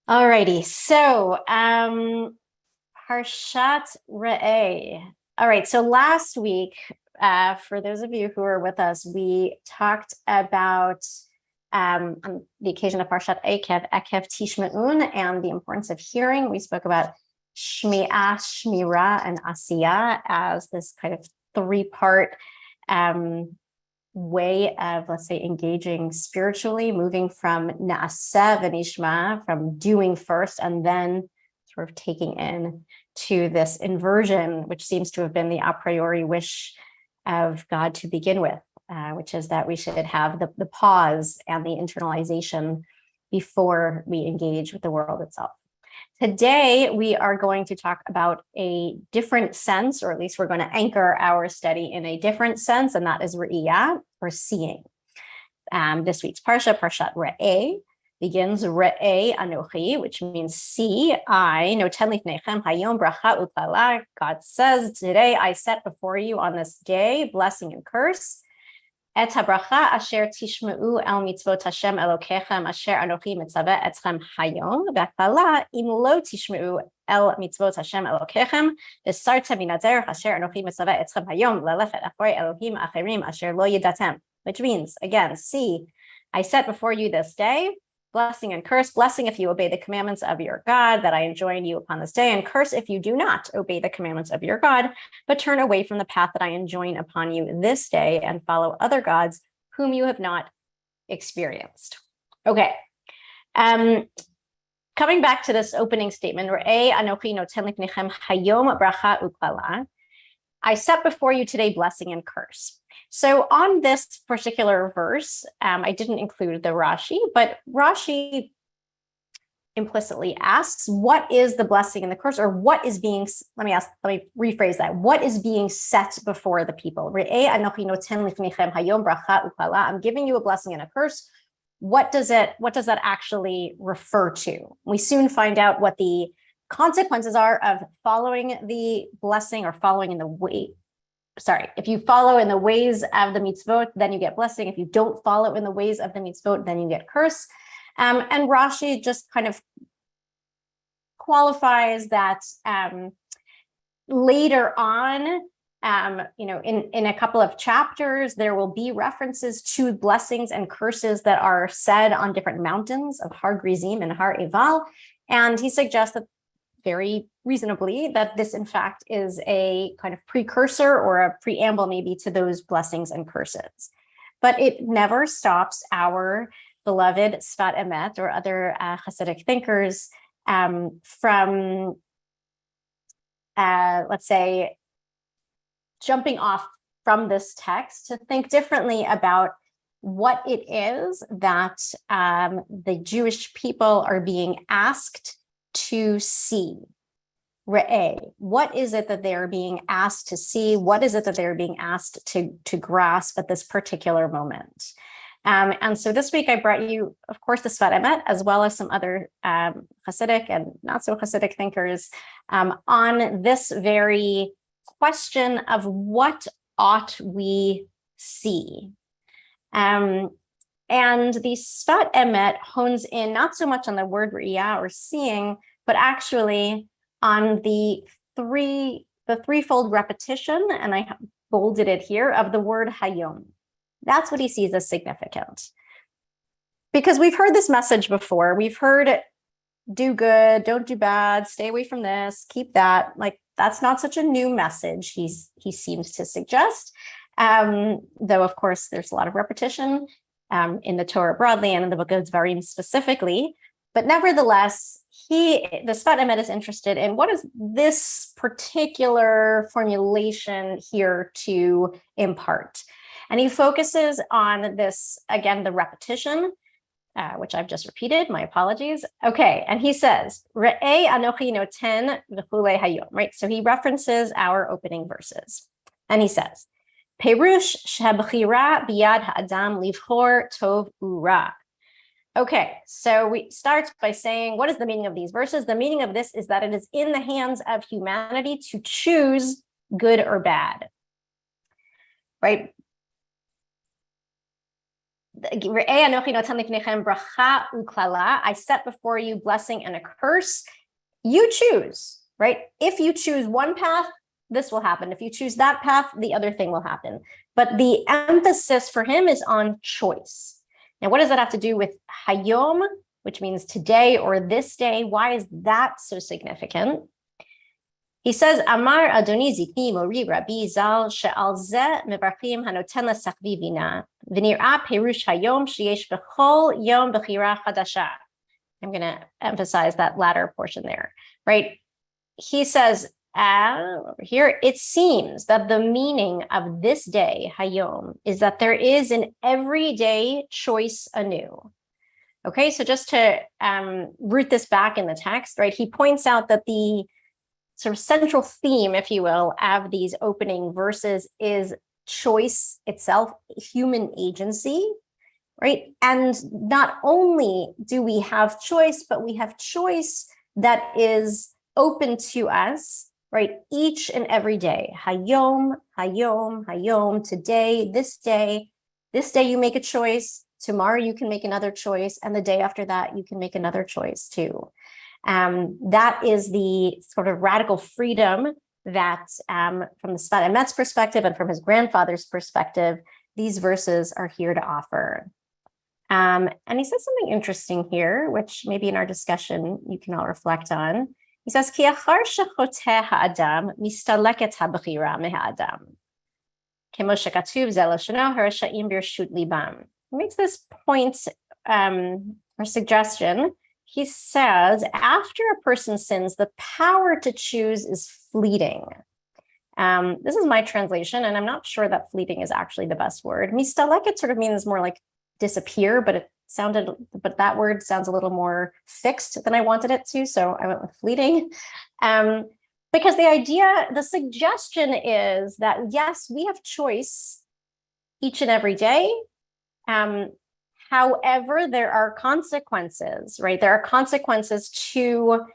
Alrighty, so Parshat Re'eh. All right, so last week, for those of you who are with us, we talked about on the occasion of Parshat Ekev Tishme'un, and the importance of hearing. We spoke about Shmi'ah, Shmira, and Asiya as this kind of three-part way of, let's say, engaging spiritually, moving from Na'aseh v'nishma, from doing first and then sort of taking in, to this inversion, which seems to have been the a priori wish of God to begin with, which is that we should have the pause and the internalization before we engage with the world itself. Today, we are going to talk about a different sense, or at least we're going to anchor our study in a different sense, and that is re'iyah, or seeing. This week's Parsha, Parshat Re'eh, begins Re'eh Anoki, which means see, I, noten lifnechem hayom bracha u'klala. God says, today I set before you on this day blessing and curse. Et habracha asher tishmeu el mitzvot Hashem Elokechem asher Anoki mitzaveh etchem hayom v'klala im lo tishmeu el mitzvot Hashem Elokechem v'sartem min haderech asher Anoki mitzaveh etchem hayom lelechet achrei Elohim acherim asher lo yidatem. Which means, again, see, I set before you this day blessing and curse. Blessing if you obey the commandments of your God that I enjoin you upon this day, and curse if you do not obey the commandments of your God, but turn away from the path that I enjoin upon you this day and follow other gods whom you have not experienced. Okay. Coming back to this opening statement, Re'eh Anoki noten lifnechem hayom bracha u'klala. I set before you today blessing and curse. So on this particular verse, I didn't include the Rashi, but Rashi implicitly asks, what is the blessing and the curse, or what is being, let me rephrase that. What is being set before the people? Re'eh anochi noten lifnechem hayom bracha u'klala. I'm giving you a blessing and a curse. What does that actually refer to? We soon find out what the consequences are of following the blessing or following in the way. Sorry, if you follow in the ways of the mitzvot, then you get blessing. If you don't follow in the ways of the mitzvot, then you get curse. And Rashi just kind of qualifies that later on, in a couple of chapters, there will be references to blessings and curses that are said on different mountains of Har Grizim and Har Eval. And he suggests that very reasonably that this in fact is a kind of precursor or a preamble maybe to those blessings and curses. But it never stops our beloved Sfat Emet or other Hasidic thinkers from, let's say, jumping off from this text to think differently about what it is that the Jewish people are being asked to see. Re'eh, what is it that they're being asked to see? What is it that they're being asked to grasp at this particular moment? And so this week I brought you, of course, the Sfat Emet, as well as some other Hasidic and not so Hasidic thinkers on this very question of what ought we see. And the Sfat Emet hones in not so much on the word re'iyah or seeing, but actually on the threefold repetition, and I bolded it here, of the word hayom. That's what he sees as significant. Because we've heard this message before. We've heard do good, don't do bad, stay away from this, keep that. Like, that's not such a new message, he seems to suggest. Though, of course, there's a lot of repetition in the Torah broadly and in the book of Dvarim specifically. But nevertheless, the Sfat Emet is interested in what is this particular formulation here to impart. And he focuses on this, again, the repetition, which I've just repeated, my apologies. Okay, and he says, Re'eh anochi noten v'chulei hayom, right? So he references our opening verses. And he says, Perush she'habchira biyad ha'adam livchor tov u'ra. Okay, so we start by saying, what is the meaning of these verses? The meaning of this is that it is in the hands of humanity to choose good or bad, right? I set before you blessing and a curse. You choose, right? If you choose one path, this will happen. If you choose that path, the other thing will happen. But the emphasis for him is on choice. Now, what does that have to do with hayom, which means today or this day? Why is that so significant? He says, Amar Adoni Zikni Mori Rabbi Zal She'al Zeh Mevarchim Hanoten L'Sachvi Vina V'nir'a Perush Hayom Sheyesh B'chol Yom B'chira Chadasha. I'm going to emphasize that latter portion there, right? He says, over here, it seems that the meaning of this day, Hayom, is that there is an everyday choice anew. Okay, so just to root this back in the text, right? He points out that the sort of central theme, if you will, of these opening verses is choice itself, human agency, right? And not only do we have choice, but we have choice that is open to us, right? Each and every day. Hayom, hayom, hayom, today, this day you make a choice. Tomorrow you can make another choice. And the day after that, you can make another choice too. That is the sort of radical freedom that from the Sfat Emet's perspective and from his grandfather's perspective, these verses are here to offer. And he says something interesting here, which maybe in our discussion you can all reflect on. He says, Ki achar shechoteh ha'adam mistaleket ha'bechira me'ha'adam. Kemo shekatuv ze lashono harasha'im birshut libam. He makes this point or suggestion. He says, after a person sins, the power to choose is fleeting. This is my translation, and I'm not sure that fleeting is actually the best word. Mistaleket sort of means more like disappear, but that word sounds a little more fixed than I wanted it to, so I went with fleeting. Because the suggestion is that yes, we have choice each and every day. However, there are consequences, right? There are consequences to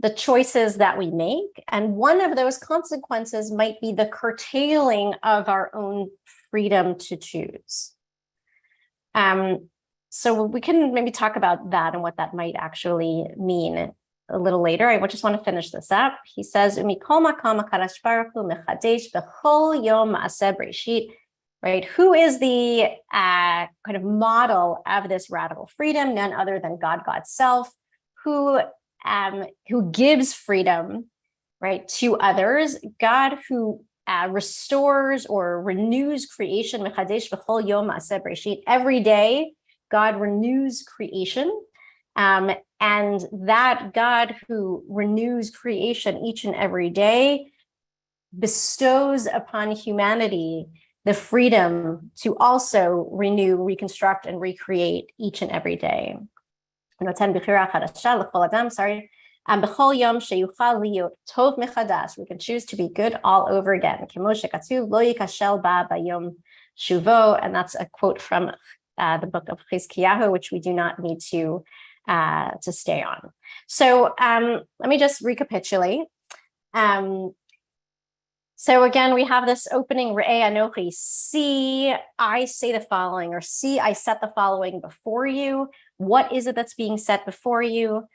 the choices that we make. And one of those consequences might be the curtailing of our own freedom to choose. So we can maybe talk about that and what that might actually mean a little later. I just want to finish this up. He says, right? Who is the kind of model of this radical freedom? None other than God's self, who gives freedom, right, to others. God who restores or renews creation. Every day, God renews creation. And that God who renews creation each and every day bestows upon humanity the freedom to also renew, reconstruct, and recreate each and every day. We can choose to be good all over again. And that's a quote from the book of Chizkiyahu, which we do not need to stay on. So let me just recapitulate. So again, we have this opening, Re'eh Anoki, see, I say the following, or see, I set the following before you. What is it that's being set before you?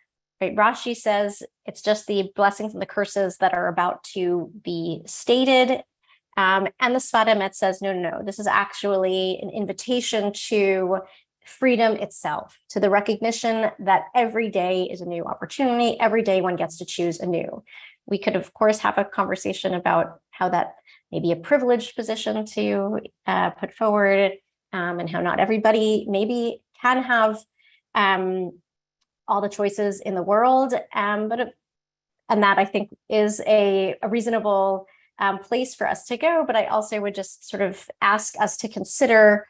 Right, Rashi says it's just the blessings and the curses that are about to be stated. And the Sfat Emet says, no, this is actually an invitation to freedom itself, to the recognition that every day is a new opportunity. Every day one gets to choose anew. We could, of course, have a conversation about how that may be a privileged position to put forward, and how not everybody maybe can have all the choices in the world. And that I think is a reasonable place for us to go. But I also would just sort of ask us to consider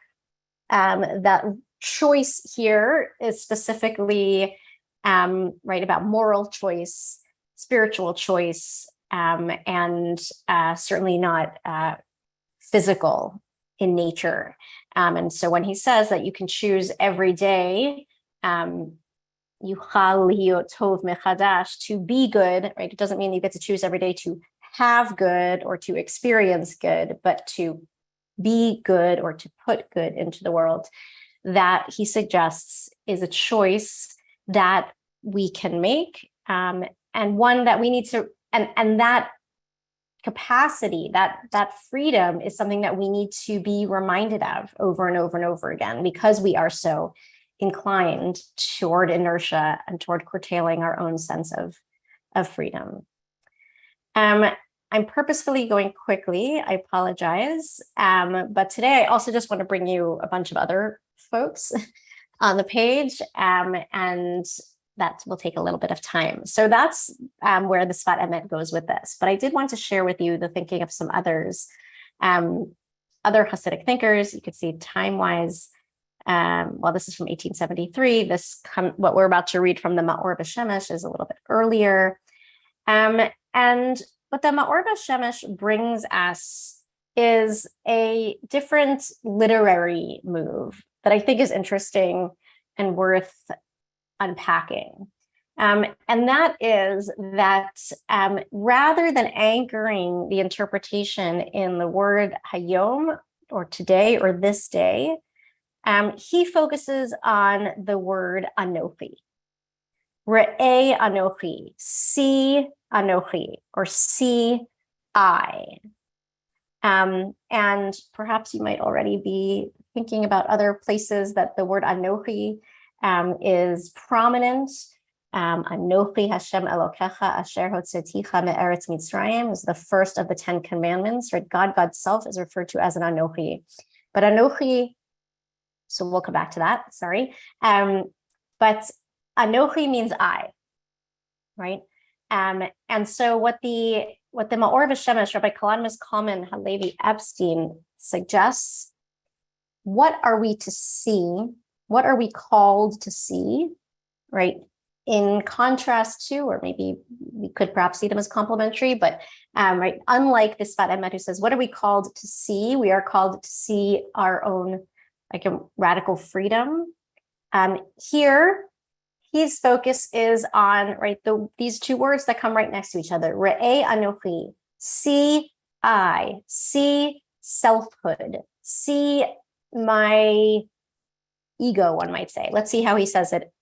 that choice here is specifically right about moral choice, spiritual choice, and certainly not physical in nature. And so when he says that you can choose every day, yuchal liot tov mechadash, to be good, right? It doesn't mean you get to choose every day to have good or to experience good, but to be good or to put good into the world. that he suggests is a choice that we can make, and one that we need to, and that capacity, that freedom is something that we need to be reminded of over and over and over again, because we are so inclined toward inertia and toward curtailing our own sense of freedom. I'm purposefully going quickly. I apologize. But today I also just want to bring you a bunch of other folks on the page, and that will take a little bit of time. So that's where the Sfat Emet goes with this. But I did want to share with you the thinking of some others, other Hasidic thinkers. You could see time-wise, well, this is from 1873. What we're about to read from the Ma'or B'Shemesh is a little bit earlier. And what the Ma'or B'Shemesh brings us is a different literary move that I think is interesting and worth unpacking. And that is that rather than anchoring the interpretation in the word hayom, or today, or this day, he focuses on the word Anoki. Re'eh Anoki, see Anoki, or see I. And perhaps you might already be thinking about other places that the word Anoki is prominent. Anoki Hashem Elokecha Asher Hotzeticha Me'eretz Mitzrayim is the first of the 10 commandments, right? God's self is referred to as an Anoki. But Anoki, so we'll come back to that, sorry. But Anoki means I, right? And so what the Ma'or B'Shemesh, Rabbi Kalan Miskalman Halevi Epstein suggests, what are we to see? What are we called to see, right? In contrast to, or maybe we could perhaps see them as complementary, but right, unlike the Sfat Emet who says, what are we called to see? We are called to see our own, like, a radical freedom. Here, his focus is on, right, these two words that come right next to each other. Re'eh Anoki, see I, see selfhood, see my ego, one might say. Let's see how he says it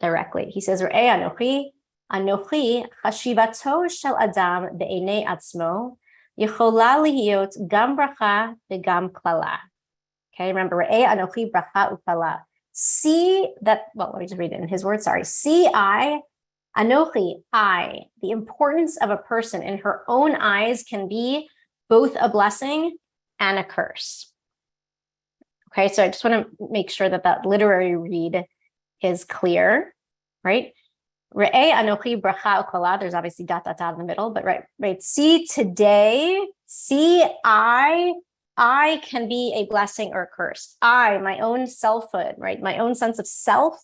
directly. He says, Re'eh Anoki, Anoki chashivato shel adam be'enei atzmo yechola lihiyot gam bracha v'gam klala. Okay, remember, Re'eh Anoki bracha uklala. See that, well, let me just read it in his words, sorry. See I, Anoki, I, the importance of a person in her own eyes can be both a blessing and a curse. Okay, so I just want to make sure that literary read is clear, right? Re'eh Anoki bracha uklala, there's obviously dot in the middle, but right. See today, see I can be a blessing or a curse. I, my own selfhood, right? My own sense of self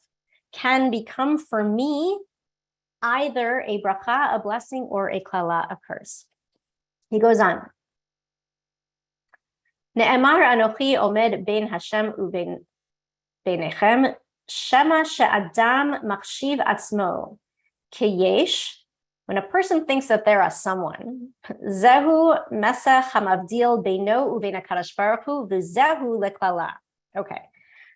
can become for me either a bracha, a blessing, or a klala, a curse. He goes on. Ne'emar Anoki omed bein Hashem ubein beinechem shema she'adam machshiv atzmo keyesh. When a person thinks that they're a someone, zehu mesach hamavdil beino uvein hakadosh baruch hu v'zehu leklala. Okay,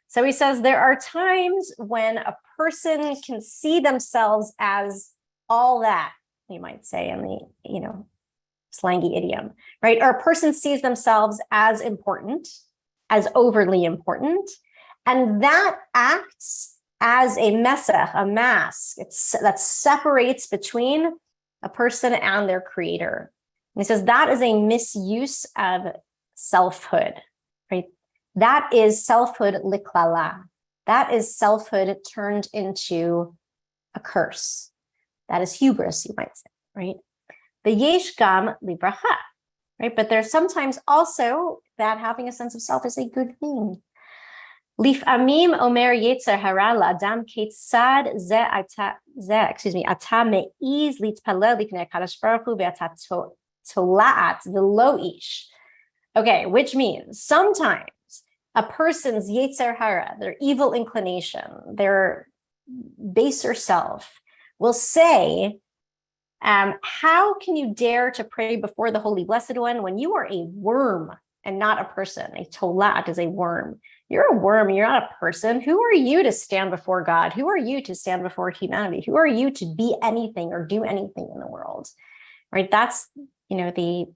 so he says there are times when a person can see themselves as all that, you might say in the slangy idiom, right? Or a person sees themselves as important, as overly important, and that acts as a mesach, a mask that separates between a person and their creator. And he says that is a misuse of selfhood, right? That is selfhood liklala. That is selfhood turned into a curse. That is hubris, you might say, right? The yesh gam libracha, right? But there's sometimes also that having a sense of self is a good thing. Lif'amim omer yetzer hara la'adam ketzad ata me'iz litpalel lifnei hakadosh baruch hu ve'ata tola'at v'lo ish. Okay, which means sometimes a person's yetzer hara, their evil inclination, their baser self, will say, how can you dare to pray before the Holy Blessed One when you are a worm and not a person? A tola'at is a worm. You're a worm. You're not a person. Who are you to stand before God? Who are you to stand before humanity? Who are you to be anything or do anything in the world? Right? That's, the,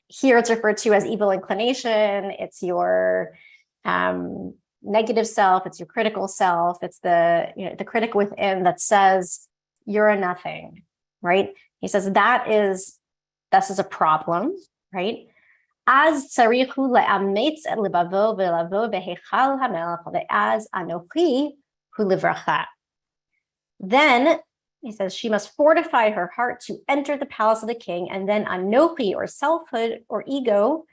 here it's referred to as evil inclination. It's your negative self. It's your critical self. It's the critic within that says you're a nothing, right? He says this is a problem, right? As tzarichu le'ametz et libavo ve'lavo behechal hamelach ve'az anoki hu livracha. Then he says she must fortify her heart to enter the palace of the king, and then Anoki, or selfhood or ego,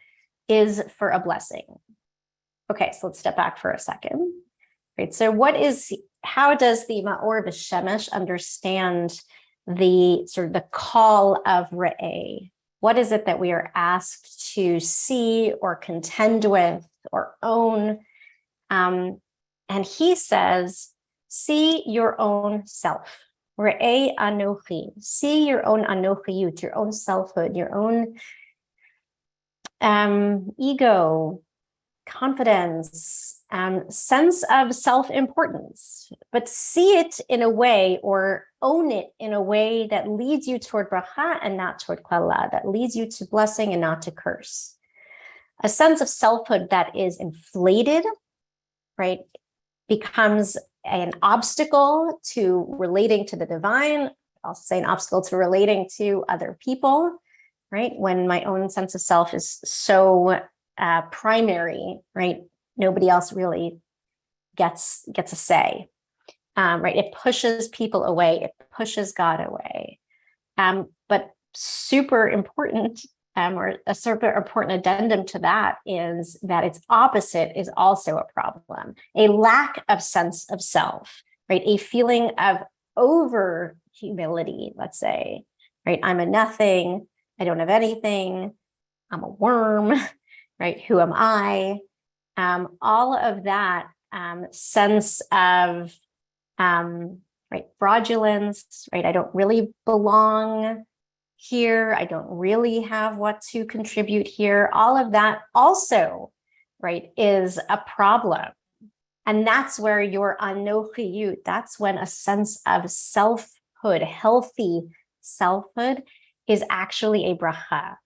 is for a blessing. Okay, so let's step back for a second. Right. So how does the Ma'or V'Shemesh understand the sort of the call of Re'eh? What is it that we are asked to see or contend with or own? And he says, see your own self. Re'eh Anoki. See your own Anochiyut, your own selfhood, your own ego, confidence, sense of self-importance, but see it in a way, or own it in a way that leads you toward bracha and not toward klala, that leads you to blessing and not to curse. A sense of selfhood that is inflated, right, becomes an obstacle to relating to the divine. I'll say an obstacle to relating to other people, right? When my own sense of self is so primary, right? Nobody else really gets a say, right? It pushes people away. It pushes God away. But super important, or a super important addendum to that is that its opposite is also a problem. A lack of sense of self, right? A feeling of over humility, let's say, right? I'm a nothing. I don't have anything. I'm a worm. Right? Who am I? All of that sense of right, fraudulence, right? I don't really belong here. I don't really have what to contribute here. All of that also, right, is a problem. And that's where your anochiyut, that's when a sense of selfhood, healthy selfhood, is actually a bracha,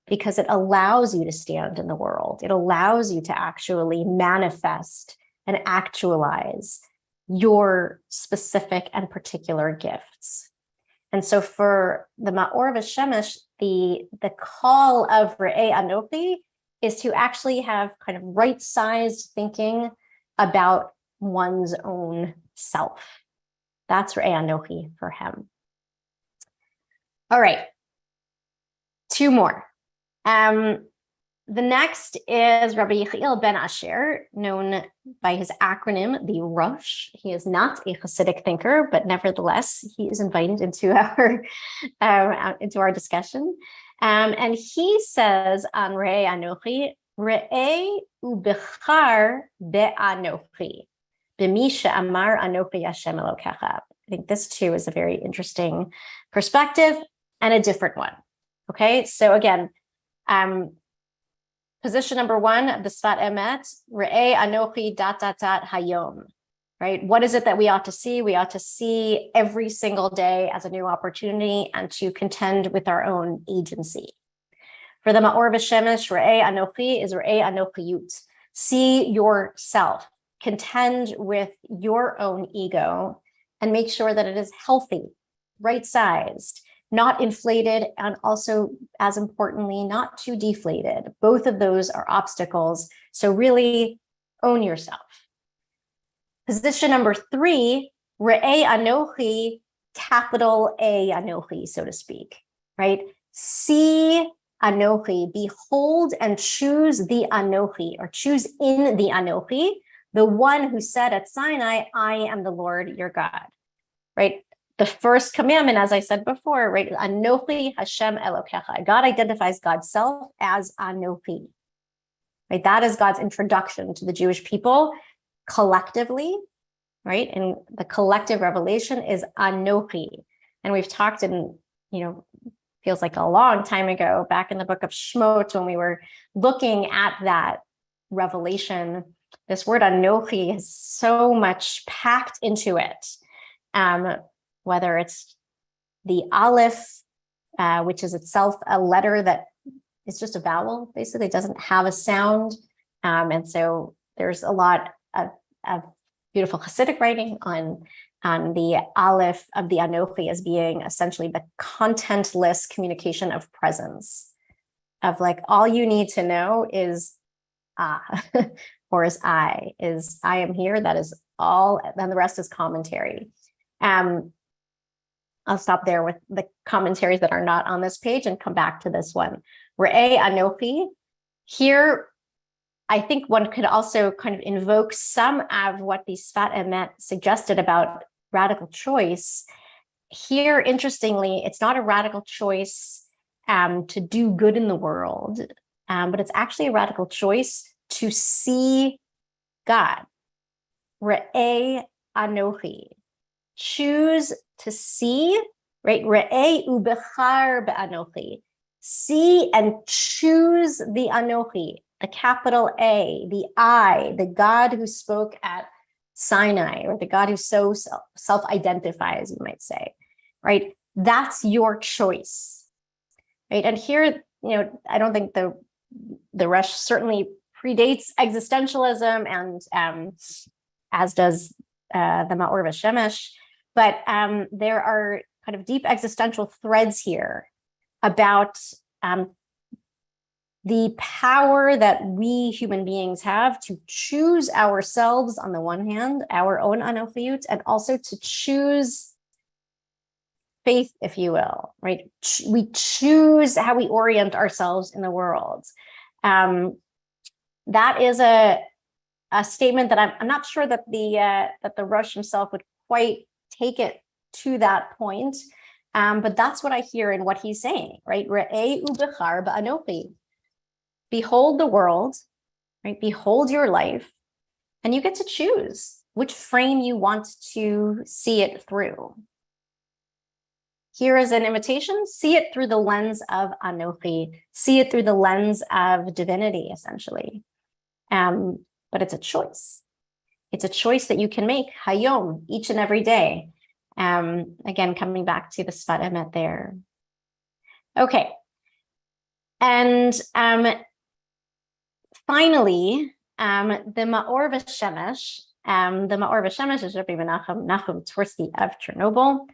because it allows you to stand in the world. It allows you to actually manifest and actualize your specific and particular gifts. And so for the Ma'or V'Shemesh, the call of Re'eh Anoki is to actually have kind of right-sized thinking about one's own self. That's Re'eh Anoki for him. All right, two more. The next is Rabbi Yechiel ben Asher, known by his acronym, the Rosh. He is not a Hasidic thinker, but nevertheless, he is invited into our discussion. And he says on Re'eh Anochi, Re'eh u'bechar be'anochi, b'mi she'amar Anochi Hashem Elokecha. I think this too is a very interesting perspective and a different one. Okay, so again, position number one of the Sfat Emet, Re'eh Anochi ... hayom, right? What is it that we ought to see? We ought to see every single day as a new opportunity and to contend with our own agency. For the Ma'or V'Shemesh, Re'eh Anochi is Re'eh Anochiyut. See yourself, contend with your own ego, and make sure that it is healthy, right-sized, not inflated, and also, as importantly, not too deflated. Both of those are obstacles. So really own yourself. Position number three, Re'eh Anochi, capital A Anochi, so to speak, right? See Anochi, behold and choose the Anochi, or choose in the Anochi, the one who said at Sinai, I am the Lord your God, right? The first commandment, as I said before, right? Anoki Hashem Elokecha. God identifies God's self as Anoki. Right? That is God's introduction to the Jewish people collectively, right? And the collective revelation is Anoki. And we've talked in, feels like a long time ago, back in the book of Shmot, when we were looking at that revelation, this word Anoki has so much packed into it. Whether it's the Aleph, which is itself a letter that is just a vowel, basically, it doesn't have a sound. And so there's a lot of beautiful Hasidic writing on the Aleph of the Anoki as being essentially the contentless communication of presence, of like, all you need to know is or is I am here. That is all. Then the rest is commentary. I'll stop there with the commentaries that are not on this page and come back to this one. Re'eh Anoki. Here, I think one could also kind of invoke some of what the Sfat Emet suggested about radical choice. Here, interestingly, it's not a radical choice to do good in the world, but it's actually a radical choice to see God. Re'eh Anoki. Choose to see, right? Re'eh ubechar be'anochi. See and choose the Anoki, the capital A, the I, the God who spoke at Sinai, or the God who so self-identifies, you might say, right? That's your choice, right? And here, I don't think the Rush certainly predates existentialism, and as does the Ma'or V'Shemesh, but there are kind of deep existential threads here about the power that we human beings have to choose ourselves on the one hand, our own anochiyut, and also to choose faith, if you will, right? We choose how we orient ourselves in the world. That is a statement that I'm not sure that the Rosh himself would quite take it to that point, but that's what I hear in what he's saying, right? Re'eh ubechar ba'anochi. Behold the world, right? Behold your life, and you get to choose which frame you want to see it through. Here is an invitation: see it through the lens of Anoki, see it through the lens of divinity, essentially. But it's a choice. It's a choice that you can make hayom, each and every day. Again, coming back to the Sfat Emet there. Okay. And finally, the Ma'or V'Shemesh. The Ma'or V'Shemesh is Rabbi Nachum Tversky of Chernobyl.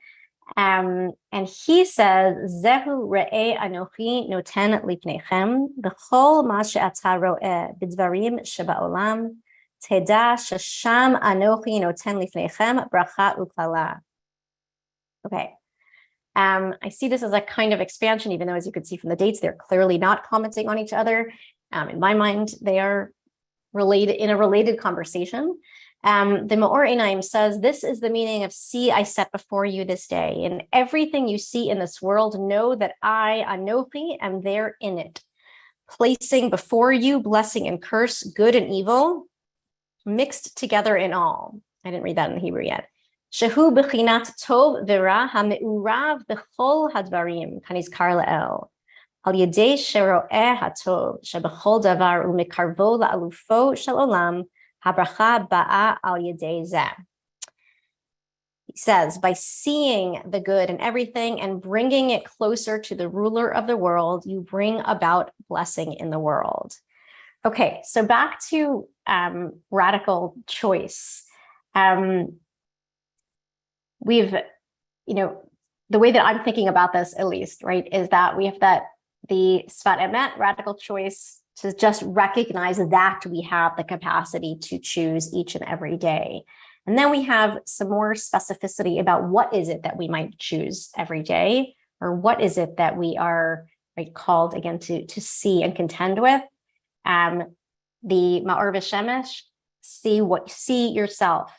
And he says, Zehu re'eh anochi noten lifnechem b'chol ma she'ata ro'eh b'dvarim sheba'olam teda shesham anochi noten lifnechem bracha uklala. Okay. I see this as a kind of expansion, even though, as you could see from the dates, they're clearly not commenting on each other. In my mind, they are related in a related conversation. The Ma'or Einaim says, this is the meaning of see, I set before you this day. In everything you see in this world, know that I, Anoki, am there in it, placing before you blessing and curse, good and evil, mixed together in all. I didn't read that in Hebrew yet. Shehu b'chinat tov v'ra ha'me'urav b'chol hadvarim kanizkar la'el. Al yedei shero'eh hatov sheb'chol davar u'mekarvo la'alufo shel olam habracha ba'a al yedei zeh. He says, by seeing the good in everything and bringing it closer to the ruler of the world, you bring about blessing in the world. Okay, so back to radical choice. We've, the way that I'm thinking about this, at least, right, is that we have the Sfat Emet, radical choice, to just recognize that we have the capacity to choose each and every day. And then we have some more specificity about what is it that we might choose every day, or what is it that we are, right, called again to see and contend with. The Ma'or V'Shemesh, see yourself.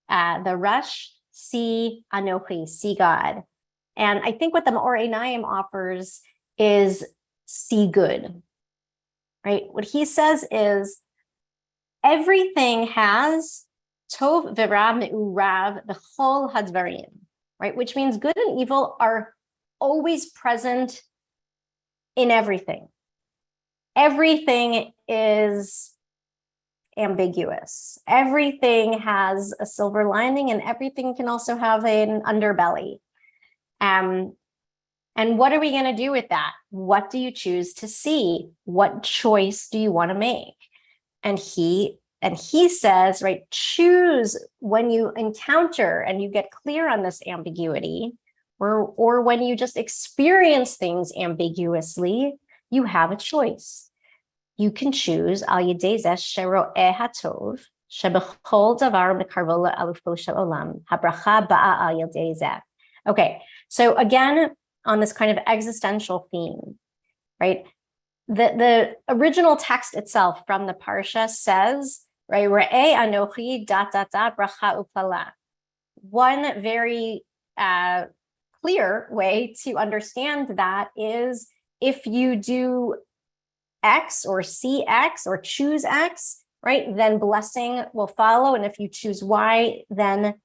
The Rush, see Anoki, see God. And I think what the Ma'or Einaim offers is see good, right? What he says is everything has tov v'ra me'urav b'chol hadvarim, right? Which means good and evil are always present in everything. Everything is ambiguous. Everything has a silver lining, and everything can also have an underbelly. And what are we going to do with that? What do you choose to see? What choice do you want to make? And he says, right, choose when you encounter and you get clear on this ambiguity, or when you just experience things ambiguously, you have a choice. You can choose al yedei zeh shero'eh hatov shebechol davar mekarvo le'alufo shel olam habracha ba'a al yedei zeh. Okay, so again, on this kind of existential theme, right? The original text itself from the parsha says, right, Re'eh Anoki bracha upala. One very clear way to understand that is if you do X or see X or choose X, right, then blessing will follow. And if you choose Y, then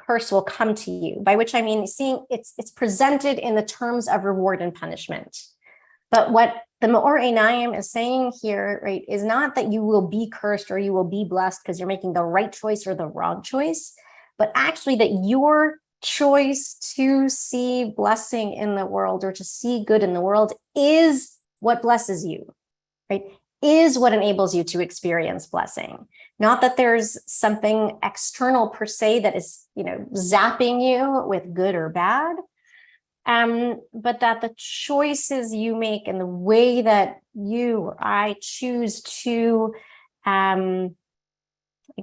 curse will come to you, by which I mean seeing it's presented in the terms of reward and punishment. But what the Me'or Einayim is saying here, right, is not that you will be cursed or you will be blessed because you're making the right choice or the wrong choice, but actually that your choice to see blessing in the world or to see good in the world is what blesses you, right? Is what enables you to experience blessing. Not that there's something external per se that is, zapping you with good or bad, but that the choices you make and the way that you or I choose to, again,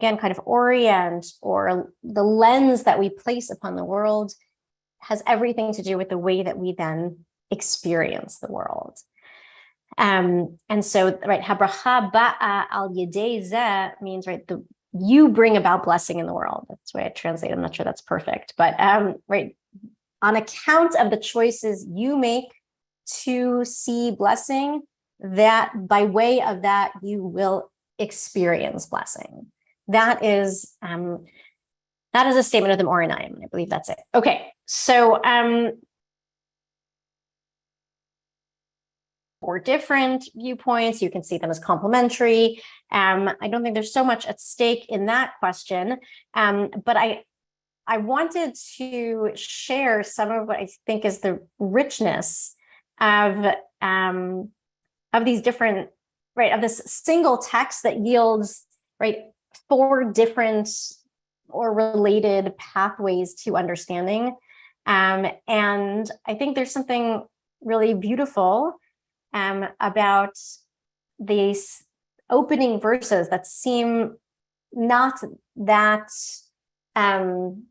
kind of orient, or the lens that we place upon the world has everything to do with the way that we then experience the world. And so, right, habracha ba'a al yedei zeh means, right, you bring about blessing in the world. That's the way I translate. I'm not sure that's perfect, but right, on account of the choices you make to see blessing, that by way of that you will experience blessing. That is a statement of the Me'or Einayim. I believe that's it. Okay, so for different viewpoints, you can see them as complementary. I don't think there's so much at stake in that question, but I wanted to share some of what I think is the richness of these different, right, of this single text that yields, right, 4 different or related pathways to understanding. And I think there's something really beautiful about these opening verses that seem not that, on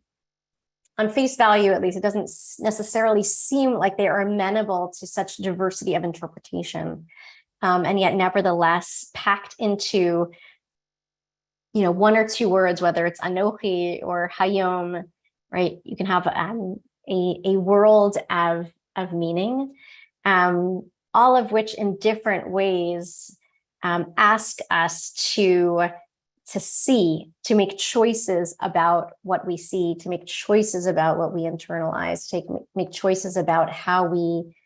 face value at least, it doesn't necessarily seem like they are amenable to such diversity of interpretation, and yet nevertheless packed into, 1 or 2 words, whether it's Anoki or Hayom, right? You can have a world of meaning, all of which in different ways ask us to see, to make choices about what we see, to make choices about what we internalize, to make choices about how we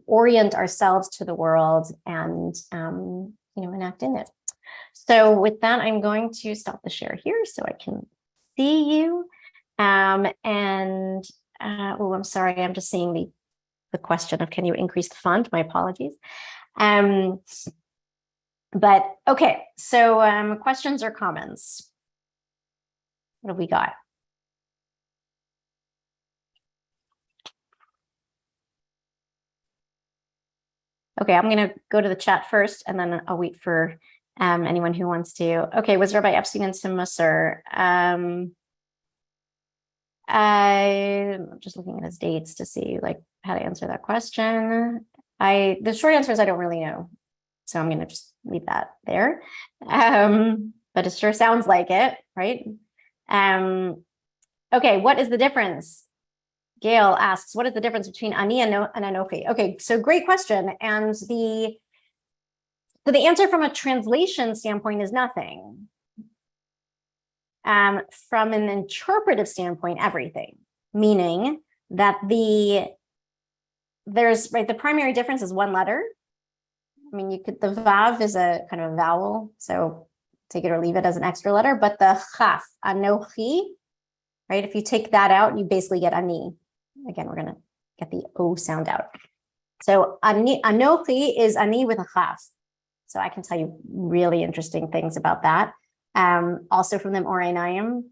orient ourselves to the world and enact in it. So with that, I'm going to stop the share here so I can see you. I'm sorry, I'm just seeing the question of, can you increase the font? My apologies. But okay, so questions or comments? What have we got? Okay, I'm going to go to the chat first, and then I'll wait for anyone who wants to. Okay, was Rabbi Epstein in Musser? I'm just looking at his dates to see how to answer that question. The short answer is I don't really know, so I'm going to just leave that there. But it sure sounds like it, right? Okay, what is the difference? Gail asks, what is the difference between Amia and Anoki? Okay, so great question. And the answer from a translation standpoint is nothing. From an interpretive standpoint, everything. Meaning that there's right, the primary difference is one letter. I mean, the vav is a kind of a vowel, so take it or leave it as an extra letter, but the chaf, anoki, right? If you take that out, you basically get ani. Again, we're going to get the O sound out. So Anoki is ani with a chaf. So I can tell you really interesting things about that. Also from the Oreinayim,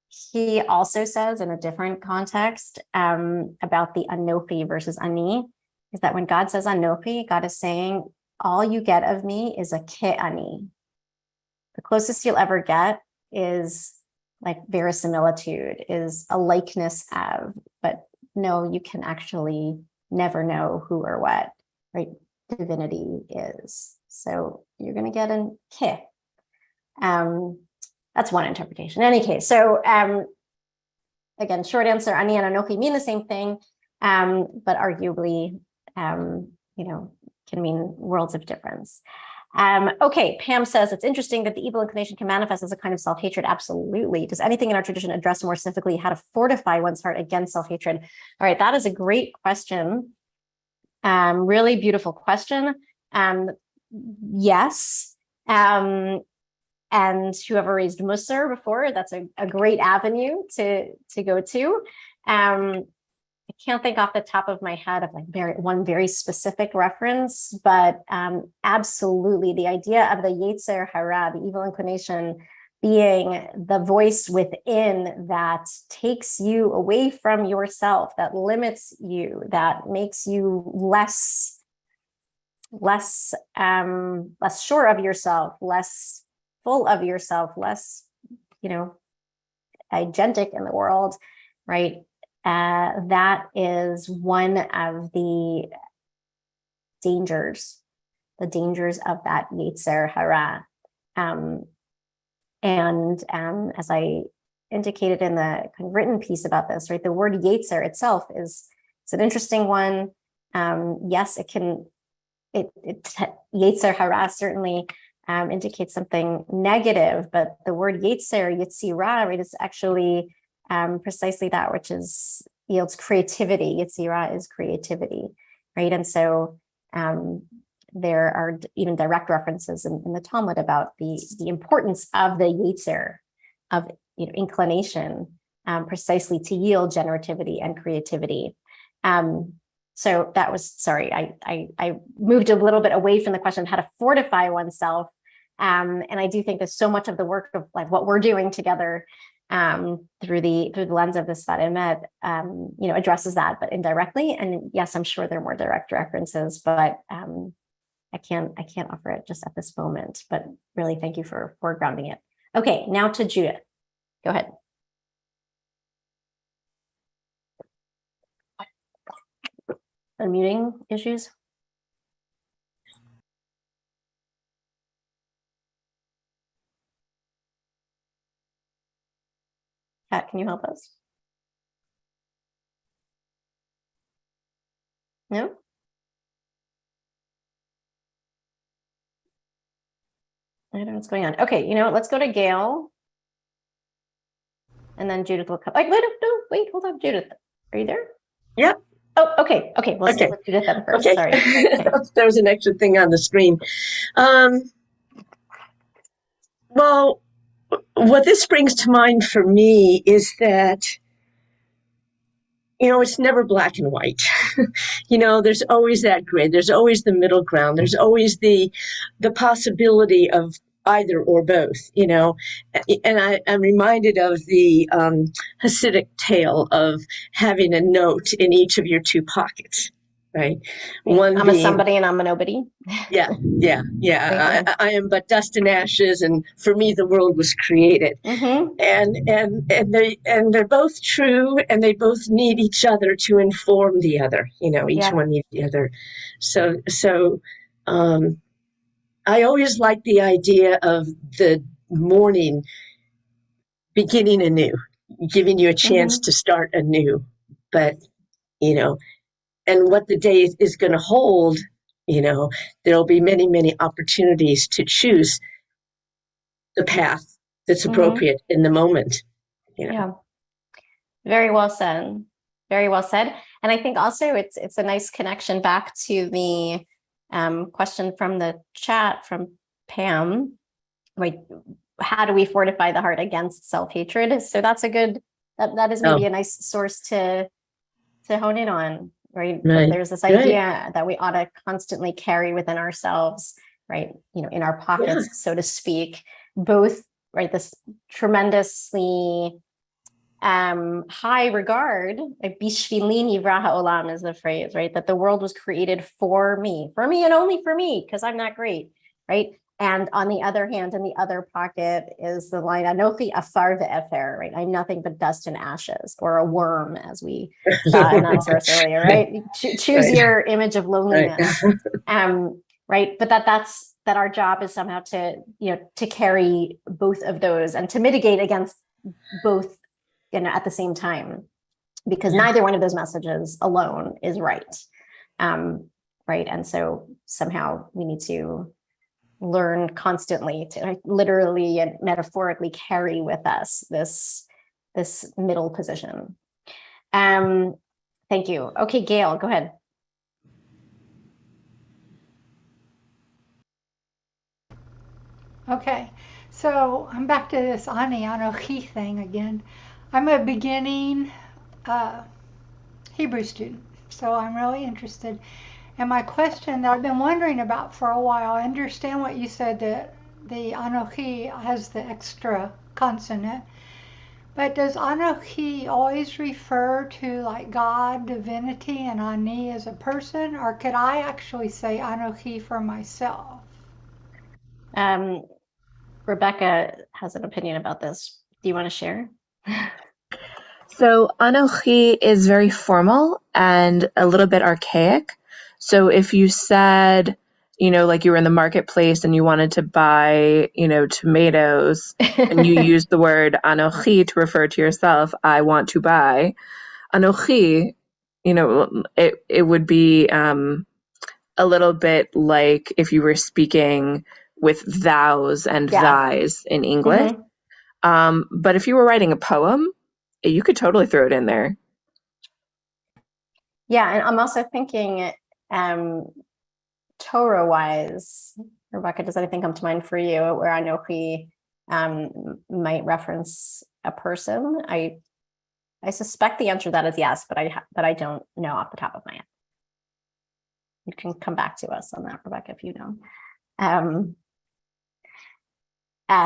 he also says in a different context about the Anoki versus ani, is that when God says Anoki, God is saying, all you get of me is a ke-ani. The closest you'll ever get is like verisimilitude, is a likeness of, but no, you can actually never know who or what, right? Divinity is. So you're going to get an ke. That's one interpretation. In any case, so again, short answer, ani and anoki mean the same thing, but arguably, can mean worlds of difference. Okay, Pam says, it's interesting that the evil inclination can manifest as a kind of self-hatred. Absolutely. Does anything in our tradition address more specifically how to fortify one's heart against self-hatred? All right, that is a great question. Really beautiful question. Yes. And whoever raised Musar before, that's a great avenue to go to. I can't think off the top of my head of like one very specific reference, but absolutely the idea of the Yetzer Hara, the evil inclination, being the voice within that takes you away from yourself, that limits you, that makes you less sure of yourself, less full of yourself, less, agentic in the world, right? That is one of the dangers of that Yetzer Hara. As I indicated in the kind of written piece about this, right, the word Yetzer itself it's an interesting one. Yes, Yetzer Hara certainly indicates something negative, but the word Yetzer, Yetzirah, right, is actually precisely that which yields creativity. Yetzirah is creativity, right? And so there are even direct references in the Talmud about the importance of the Yetzer, of inclination, precisely to yield generativity and creativity. So that was, sorry, I moved a little bit away from the question of how to fortify oneself. And I do think there's so much of the work of like what we're doing together through the lens of the Sfat Emet, addresses that, but indirectly. And yes, I'm sure there are more direct references, but I can't offer it just at this moment. But really, thank you for foregrounding it. Okay, now to Judith. Go ahead. Unmuting issues. Kat, can you help us? No? I don't know what's going on. Okay, you know what? Let's go to Gail. And then Judith will come. Like, wait, hold on, Judith. Are you there? Yeah. Oh, okay. Okay, we'll start with Judith then first. Okay. Sorry. Okay. There was an extra thing on the screen. Well, what this brings to mind for me is that, it's never black and white. There's always that gray. There's always the middle ground. There's always the possibility of either or both, And I'm reminded of the Hasidic tale of having a note in each of your two pockets, right? One I'm a somebody and I'm a nobody. Yeah. I am but dust and ashes, and for me the world was created. Mm-hmm. And they're both true, and they both need each other to inform the other. Each one needs the other. So I always like the idea of the morning beginning anew, giving you a chance to start anew. But and what the day is going to hold, there'll be many, many opportunities to choose the path that's appropriate in the moment. Yeah. Very well said. very well said. And I think also it's a nice connection back to the question from the chat from Pam, right? How do we fortify the heart against self-hatred? So that's a good, that is maybe a nice source to hone in on, right? That there's this idea that we ought to constantly carry within ourselves, right? In our pockets, so to speak, both, right? This tremendously high regard, bishvili nivra ha'olam is the phrase, right? That the world was created for me and only for me, because I'm not great, right? And on the other hand, in the other pocket is the line, Anoki afar ve'efer, right? I'm nothing but dust and ashes, or a worm, as we saw in that source earlier, right? Choose your image of loneliness, right? But that our job is somehow to, to carry both of those and to mitigate against both, at the same time, because neither one of those messages alone is right, right? And so somehow we need to learn constantly to literally and metaphorically carry with us this middle position. Thank you. Okay, Gail, go ahead. Okay, so I'm back to this Anoki thing again. I'm a beginning Hebrew student, so I'm really interested. And my question that I've been wondering about for a while, I understand what you said, that the Anoki has the extra consonant, but does Anoki always refer to like God, divinity, and Ani as a person, or could I actually say Anoki for myself? Rebecca has an opinion about this. Do you want to share? So Anoki is very formal and a little bit archaic. So if you said, like you were in the marketplace and you wanted to buy, tomatoes, and you used the word Anoki to refer to yourself, I want to buy. Anoki, it would be a little bit like if you were speaking with thous and thys in English. But if you were writing a poem, you could totally throw it in there. Yeah, and I'm also thinking Torah-wise, Rebecca, does anything come to mind for you where Anoki might reference a person? I suspect the answer to that is yes, but I don't know off the top of my head. You can come back to us on that, Rebecca, if you know.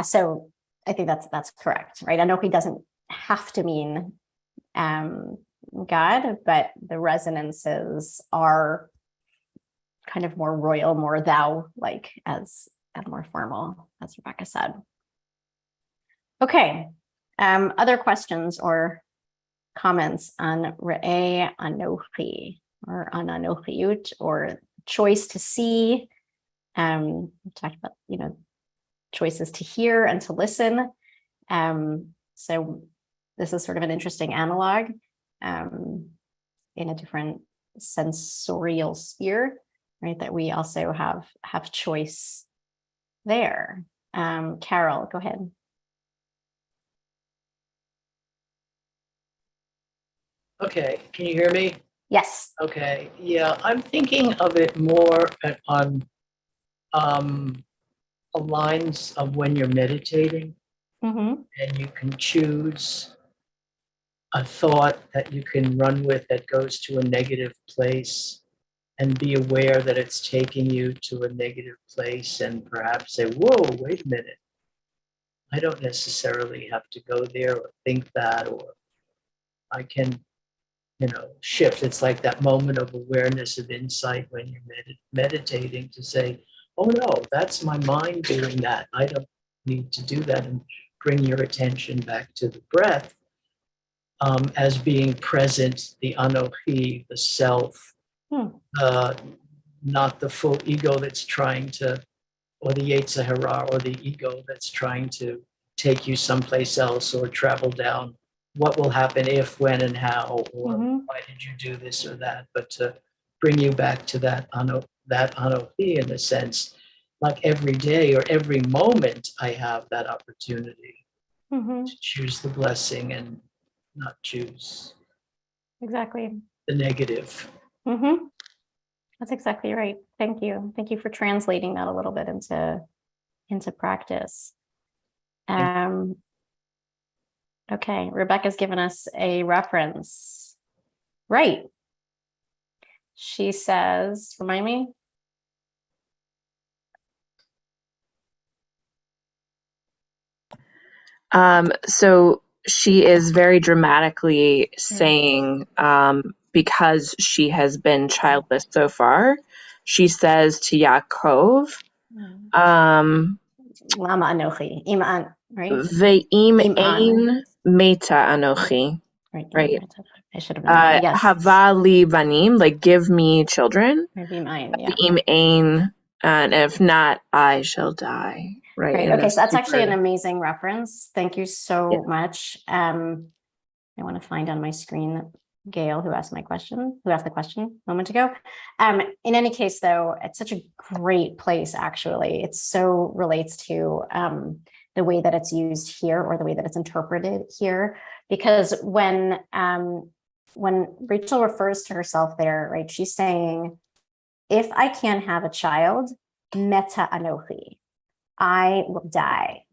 So I think that's correct, right? Anoki doesn't have to mean God, but the resonances are kind of more royal, more thou-like, as more formal, as Rebecca said. Okay, other questions or comments on Re'eh Anoki or on Anochiut or choice to see? We talked about, choices to hear and to listen. So this is sort of an interesting analog in a different sensorial sphere, right? That we also have choice there. Carol, go ahead. Okay, can you hear me? Yes. Okay, yeah, I'm thinking of it more on lines of when you're meditating, and you can choose a thought that you can run with that goes to a negative place and be aware that it's taking you to a negative place and perhaps say, whoa, wait a minute. I don't necessarily have to go there or think that, or I can, shift. It's like that moment of awareness, of insight when you're meditating to say, oh no, that's my mind doing that. I don't need to do that, and bring your attention back to the breath as being present, the Anoki, the self, not the full ego that's trying to, or the Yetzer Hara, or the ego that's trying to take you someplace else or travel down what will happen if, when, and how, or why did you do this or that, but to bring you back to that Anoki, in a sense, like every day or every moment I have that opportunity to choose the blessing and not choose Exactly. the negative. Mm-hmm. That's exactly right. Thank you. Thank you for translating that a little bit into practice. Okay, Rebecca's given us a reference. Right. She says, remind me. So she is very dramatically saying, because she has been childless so far, she says to Yaakov, Lama Anoki, Iman, right? Ve'im Iman. ein meta Anoki. Right. I should have known that. Yes. Hava li banim, like give me children. Maybe mine, yeah. Ve'im ein, and if not, I shall die. Right. Okay, so that's actually an amazing reference. Thank you so much. I want to find on my screen Gail, who asked the question a moment ago. In any case, though, it's such a great place, actually. It so relates to the way that it's used here, or the way that it's interpreted here. Because when Rachel refers to herself there, right, she's saying, if I can't have a child, meta anochi, I will die.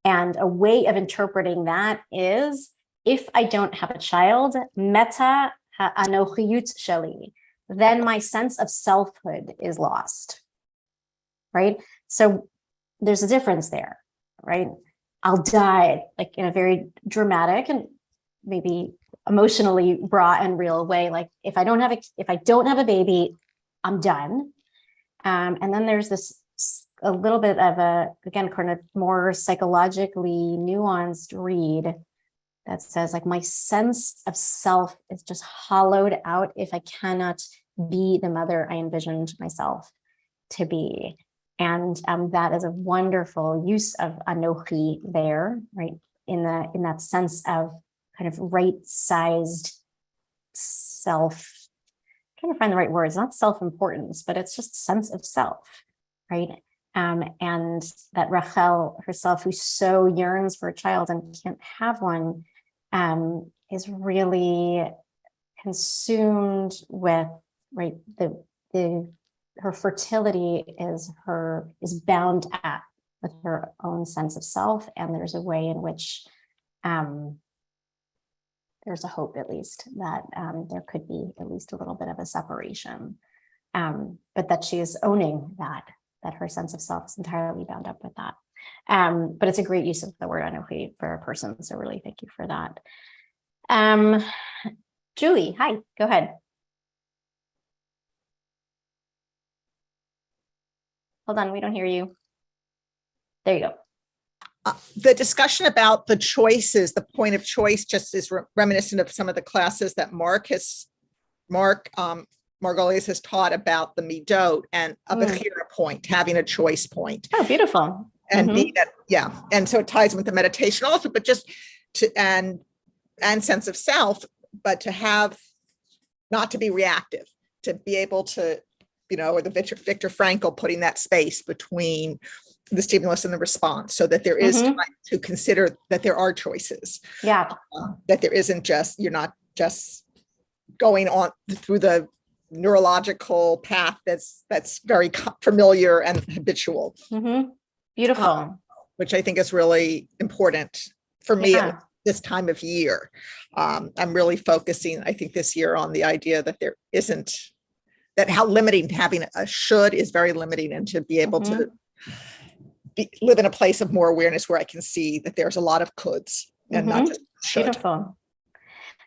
And a way of interpreting that is, if I don't have a child, meta ha'anochiyut sheli, then my sense of selfhood is lost, right? So there's a difference there, right? I'll die, like in a very dramatic and maybe emotionally raw and real way. Like if I don't have a baby, I'm done. And then there's a little bit of again, kind of more psychologically nuanced read that says, like, my sense of self is just hollowed out if I cannot be the mother I envisioned myself to be. And that is a wonderful use of Anoki there, right? In that sense of kind of right-sized self. I'm trying to find the right words, not self-importance, but it's just sense of self, right? And that Rachel herself, who so yearns for a child and can't have one, is really consumed with, right, her fertility is bound at with her own sense of self, and there's a way in which there's a hope, at least, that there could be at least a little bit of a separation, but that she is owning that her sense of self is entirely bound up with that. But it's a great use of the word Anoki for a person. So really, thank you for that. Julie, hi, go ahead. Hold on, we don't hear you. There you go. The discussion about the choices, the point of choice, just is reminiscent of some of the classes that Margolis has taught about the midot and a bechira point, having a choice point. Oh, beautiful. And be that, yeah. And so it ties with the meditation also, but just and sense of self, but to have, not to be reactive, to be able to, or the Viktor Frankl putting that space between the stimulus and the response, so that there is time to consider that there are choices. Yeah. That there isn't just, you're not just going on through the neurological path that's very familiar and habitual. Beautiful. Which I think is really important for me at this time of year. I'm really focusing, I think, this year on the idea that there isn't, that how limiting having a should is very limiting, and to be able to live in a place of more awareness where I can see that there's a lot of coulds and not just should. Beautiful.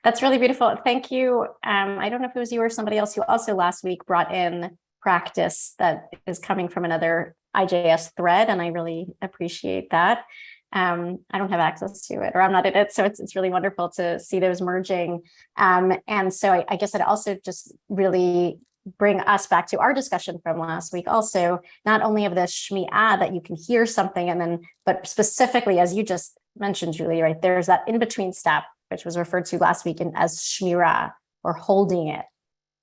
That's really beautiful. Thank you. I don't know if it was you or somebody else who also last week brought in practice that is coming from another IJS thread, and I really appreciate that. I don't have access to it, or I'm not in it, so it's really wonderful to see those merging. And so I guess I'd also just really bring us back to our discussion from last week also, not only of the shmi'ah, that you can hear something and then, but specifically, as you just mentioned, Julie, right, there's that in-between step, which was referred to last week as shmirah, or holding it,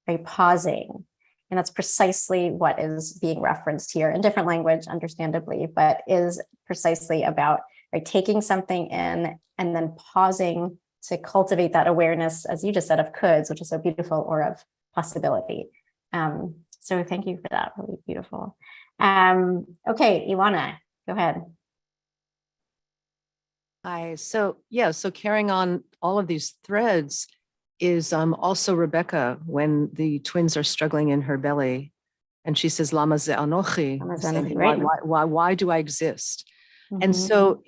right, pausing. And that's precisely what is being referenced here in different language, understandably, but is precisely about, right, taking something in and then pausing cultivate that awareness, as you just said, of coulds, which is so beautiful, or of possibility. So thank you for that. Really beautiful. Okay, Ilana, go ahead. Hi. So carrying on all of these threads is also Rebecca, when the twins are struggling in her belly, and she says, "Lama ze Anoki," saying, why do I exist? Mm-hmm. And so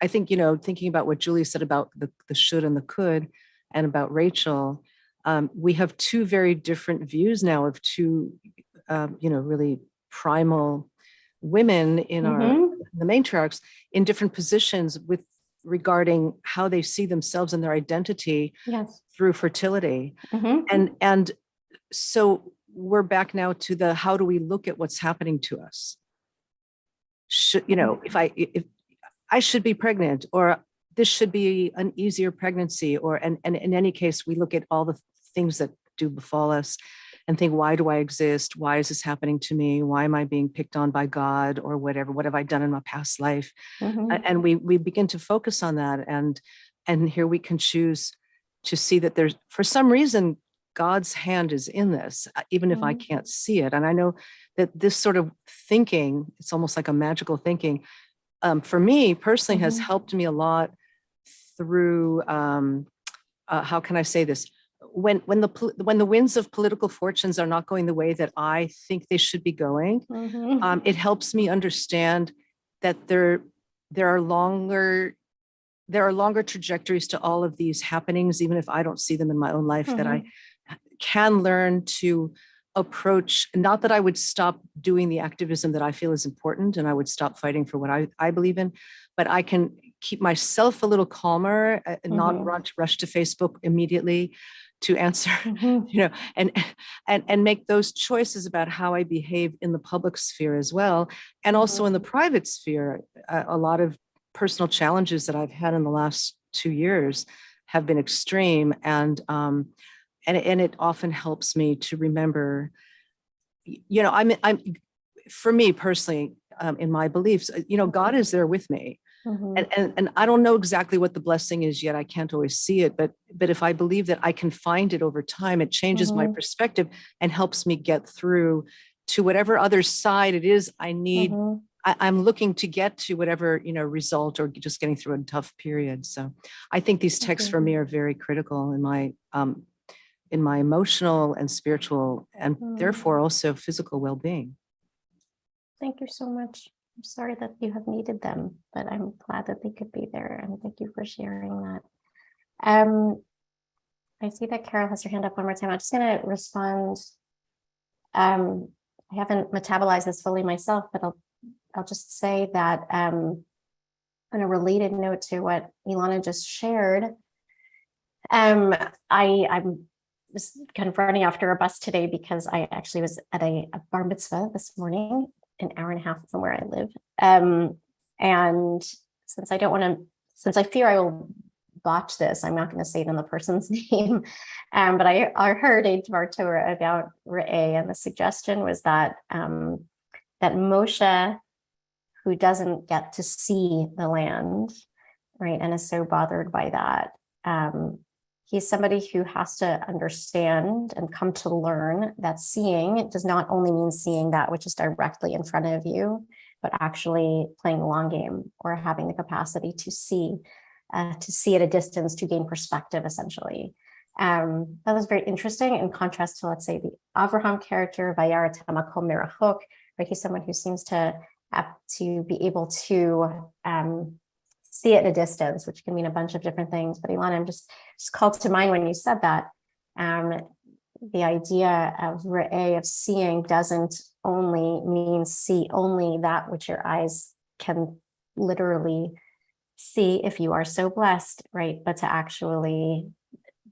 I think, thinking about what Julie said about the should and the could, and about Rachel, we have two very different views now of two, really primal women in the matriarchs, in different positions regarding how they see themselves and their identity through fertility. And so we're back now to the, how do we look at what's happening to us? If I should be pregnant, or this should be an easier pregnancy, and in any case, we look at all the things that do befall us and think, why do I exist? Why is this happening to me? Why am I being picked on by God, or whatever? What have I done in my past life? And we begin to focus on that. And here we can choose to see that there's, for some reason, God's hand is in this, even if I can't see it. And I know that this sort of thinking, it's almost like a magical thinking, for me personally, has helped me a lot through, how can I say this? When the winds of political fortunes are not going the way that I think they should be going, it helps me understand that there are longer trajectories to all of these happenings, even if I don't see them in my own life, that I can learn to approach. Not that I would stop doing the activism that I feel is important, and I would stop fighting for what I believe in, but I can keep myself a little calmer, and not rush to Facebook immediately to answer, and make those choices about how I behave in the public sphere as well. And also in the private sphere, a lot of personal challenges that I've had in the last 2 years have been extreme. And it often helps me to remember, I'm for me personally, in my beliefs, God is there with me. And I don't know exactly what the blessing is yet. I can't always see it, but if I believe that I can find it over time, it changes my perspective and helps me get through to whatever other side it is I need. I'm looking to get to whatever, result, or just getting through a tough period. So I think these texts for me are very critical in my emotional and spiritual, and therefore also physical well-being. Thank you so much. I'm sorry that you have needed them, but I'm glad that they could be there. And thank you for sharing that. I see that Carol has her hand up one more time. I'm just going to respond. I haven't metabolized this fully myself, but I'll just say that on a related note to what Ilana just shared, I'm just kind of running after a bus today because I actually was at a bar mitzvah this morning, an hour and a half from where I live. And since I fear I will botch this, I'm not going to say it in the person's name. But I heard a Dvar Torah about Re'eh, and the suggestion was that that Moshe, who doesn't get to see the land, right, and is so bothered by that, he's somebody who has to understand and come to learn that seeing does not only mean seeing that which is directly in front of you, but actually playing the long game, or having the capacity to see at a distance, to gain perspective, essentially. That was very interesting in contrast to, let's say, the Avraham character, Vayara Tamakom Merachok, right? He's someone who seems to have to be able to see it at a distance, which can mean a bunch of different things. But Ilana, I'm just called to mind when you said that, the idea of re'eh, of seeing, doesn't only mean see only that which your eyes can literally see if you are so blessed, right? But to actually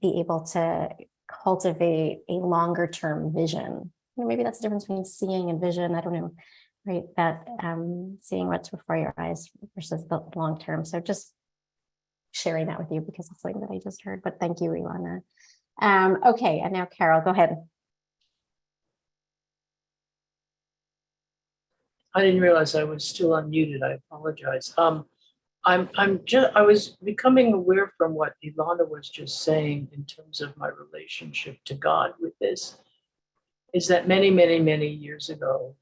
be able to cultivate a longer term vision. Maybe that's the difference between seeing and vision. I don't know. Right, that seeing what's before your eyes versus the long term. So just sharing that with you because it's something that I just heard. But thank you, Ilana. Okay, and now Carol, go ahead. I didn't realize I was still unmuted. I apologize. I was becoming aware from what Ilana was just saying in terms of my relationship to God with this, is that many, many, many years ago,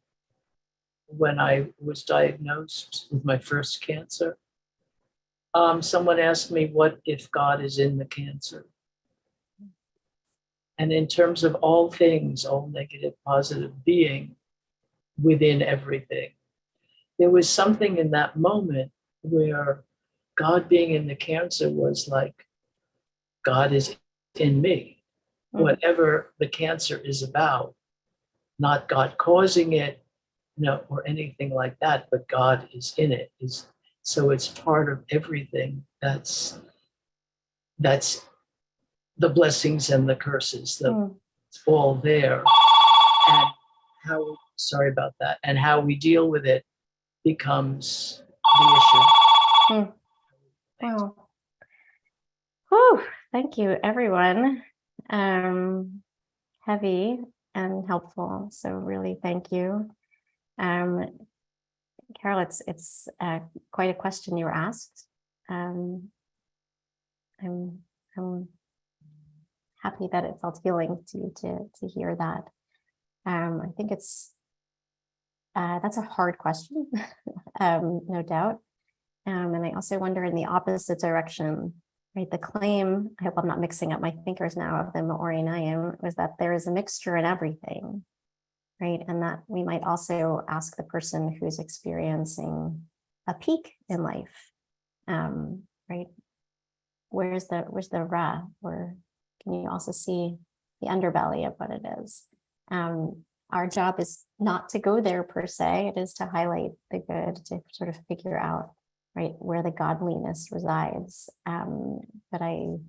when I was diagnosed with my first cancer, someone asked me, what if God is in the cancer? And in terms of all things, all negative, positive being within everything, there was something in that moment where God being in the cancer was like, God is in me. Whatever the cancer is about, not God causing it, or anything like that, but God is in it. So it's part of everything. That's the blessings and the curses. It's all there. And sorry about that. And how we deal with it becomes the issue. Wow. Whew. Thank you, everyone. Heavy and helpful. So really, thank you. Carol, it's quite a question you were asked. I'm happy that it felt healing to you to hear that. I think that's a hard question, no doubt. And I also wonder in the opposite direction, right? The claim, I hope I'm not mixing up my thinkers now, of the Maori-Nayim, was that there is a mixture in everything, right? And that we might also ask the person who's experiencing a peak in life, right? Where's the ra? Or can you also see the underbelly of what it is? Our job is not to go there per se. It is to highlight the good, to sort of figure out, right, where the godliness resides. But I'm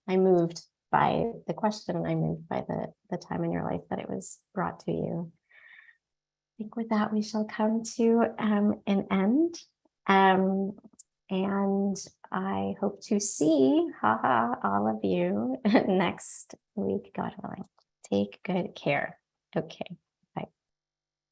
moved by the question. I'm moved by the time in your life that it was brought to you. I think with that, we shall come to an end. And I hope to see, all of you next week, God willing. Take good care. Okay.